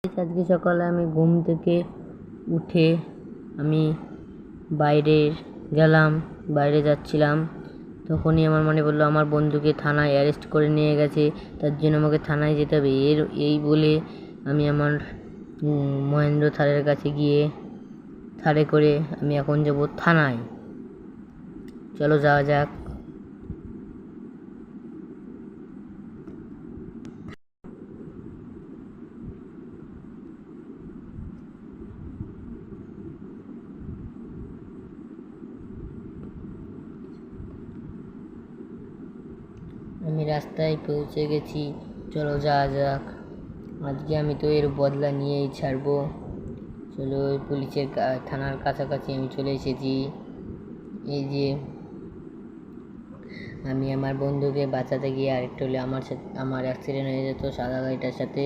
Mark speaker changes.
Speaker 1: আজকে সকালে আমি ঘুম থেকে উঠে আমি বাইরে গেলাম, বাইরে যাচ্ছিলাম। তখনই আমার মনে পড়লো আমার বন্ধুকে থানায় অ্যারেস্ট করে নিয়ে গেছে, তার জন্য আমাকে থানায় যেতে হবে। এই বলে আমি আমার মহেন্দ্র স্যারের কাছে গিয়ে থারে করে আমি এখন যাব থানায়। চলো যাওয়া যাক। আমি রাস্তায় পৌঁছে গেছি, চলো যাওয়া যাক। আজকে আমি তো এর বদলা নিয়েই ছাড়বো। চলো, ওই পুলিশের থানার কাছাকাছি আমি চলে এসেছি। এই যে আমি আমার বন্ধুকে বাঁচাতে গিয়ে আরেকটু হলে আমার অ্যাক্সিডেন্ট হয়ে যেত সাদা গাড়িটার সাথে।